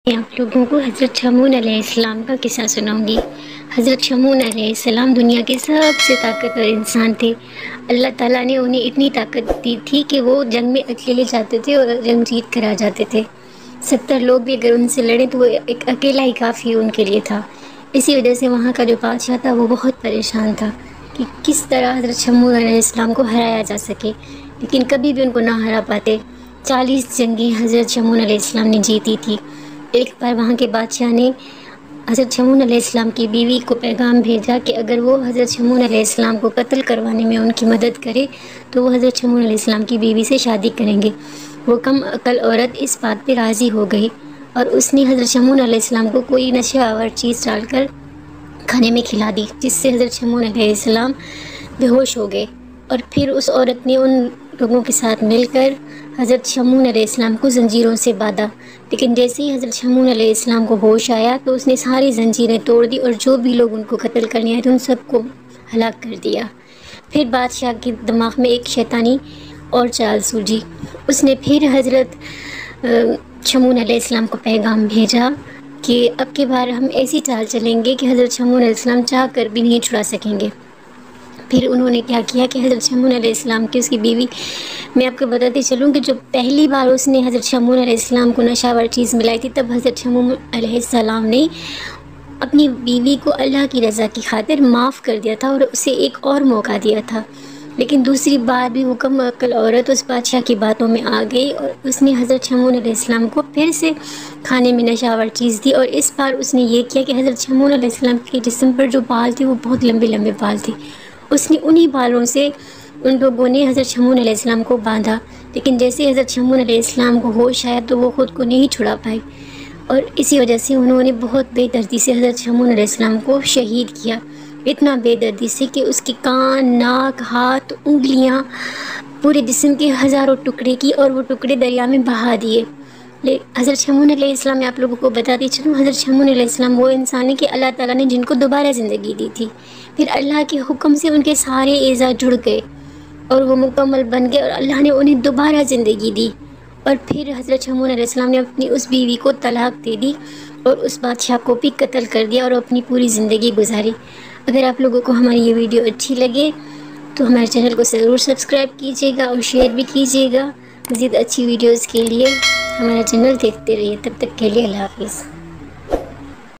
میں آپ لوگوں کو حضرت شمعون علیہ السلام کا قصہ سناؤں گی۔ حضرت شمعون علیہ السلام دنیا کے سب سے طاقتور انسان تھے۔ اللہ تعالیٰ نے انہیں اتنی طاقت دی تھی کہ وہ جنگ میں اکیلے جاتے تھے اور جنگ جیت کر آ جاتے تھے۔ 70 لوگ بھی اگر ان سے لڑیں تو وہ ایک اکیلا ہی کافی ان کے لیے تھا۔ اسی وجہ سے وہاں کا جو بادشاہ تھا وہ بہت پریشان تھا کہ کس طرح حضرت شمعون علیہ السلام کو ہرایا جا سکے، لیکن کبھی بھی ان کو نہ ہرا پاتے۔ 40 جنگیں حضرت شمعون علیہ السلام نے جیتی تھی۔ ایک بار وہاں کے بادشاہ نے حضرت شمعون علیہ السلام کی بیوی کو پیغام بھیجا کہ اگر وہ حضرت شمعون علیہ السلام کو قتل کروانے میں ان کی مدد کرے تو وہ حضرت شمعون علیہ السلام کی بیوی سے شادی کریں گے۔ وہ کم عقل عورت اس بات پہ راضی ہو گئی اور اس نے حضرت شمعون علیہ السلام کو کوئی نشہ آور چیز ڈال کر کھانے میں کھلا دی، جس سے حضرت شمعون علیہ السلام بے ہوش ہو گئے۔ اور پھر اس عورت نے ان لوگوں کے ساتھ مل کر حضرت شمعون علیہ السلام کو زنجیروں سے باندھا، لیکن جیسے ہی حضرت شمعون علیہ السلام کو ہوش آیا تو اس نے ساری زنجیریں توڑ دی اور جو بھی لوگ ان کو قتل کرنے آئے تھے ان سب کو ہلاک کر دیا۔ پھر بادشاہ کے دماغ میں ایک شیطانی اور چال سوجی۔ اس نے پھر حضرت شمعون علیہ السلام کو پیغام بھیجا کہ اب کی بار ہم ایسی چال چلیں گے کہ حضرت شمعون علیہ السلام چاہ کر بھی نہیں چھڑا سکیں گے۔ پھر انہوں نے کیا کیا کہ حضرت شمعون علیہ السلام کی اس کی بیوی، میں آپ کو بتاتی چلوں کہ جو پہلی بار اس نے حضرت شمعون علیہ السلام کو نشاور چیز ملائی تھی، تب حضرت شمعون علیہ السلام نے اپنی بیوی کو اللہ کی رضا کی خاطر معاف کر دیا تھا اور اسے ایک اور موقع دیا تھا۔ لیکن دوسری بار بھی وہ کم عقل عورت اس بادشاہ کی باتوں میں آ گئی اور اس نے حضرت شمعون علیہ السلام کو پھر سے کھانے میں نشاور چیز دی، اور اس بار اس نے یہ کیا کہ حضرت شمعون علیہ السلام کے جسم پر جو بال تھے وہ بہت لمبے لمبے بال تھے، اس نے انہی بالوں سے ان لوگوں نے حضرت شمعون علیہ السلام کو باندھا، لیکن جیسے حضرت شمعون علیہ السلام کو ہوش آیا تو وہ خود کو نہیں چھڑا پائے، اور اسی وجہ سے انہوں نے بہت بے دردی سے حضرت شمعون علیہ السلام کو شہید کیا۔ اتنا بے دردی سے کہ اس کے کان، ناک، ہاتھ، انگلیاں، پورے جسم کے ہزاروں ٹکڑے کی اور وہ ٹکڑے دریا میں بہا دیے۔ حضرت شمعون علیہ السلام، میں آپ لوگوں کو بتاتی چلوں، حضرت شمعون علیہ السلام وہ انسان ہے کہ اللہ تعالیٰ نے جن کو دوبارہ زندگی دی تھی، پھر اللہ کے حکم سے ان کے سارے اعضاء جڑ گئے اور وہ مکمل بن گئے اور اللہ نے انہیں دوبارہ زندگی دی، اور پھر حضرت شمعون علیہ السلام نے اپنی اس بیوی کو طلاق دے دی اور اس بادشاہ کو بھی قتل کر دیا اور اپنی پوری زندگی گزاری۔ اگر آپ لوگوں کو ہماری یہ ویڈیو اچھی لگے تو ہمارے چینل کو ضرور سبسکرائب کیجیے گا اور شیئر بھی کیجیے گا۔ مزید اچھی ویڈیوز کے لیے ہمارا چینل دیکھتے رہیے۔ تب تک کے لیے اللہ حافظ۔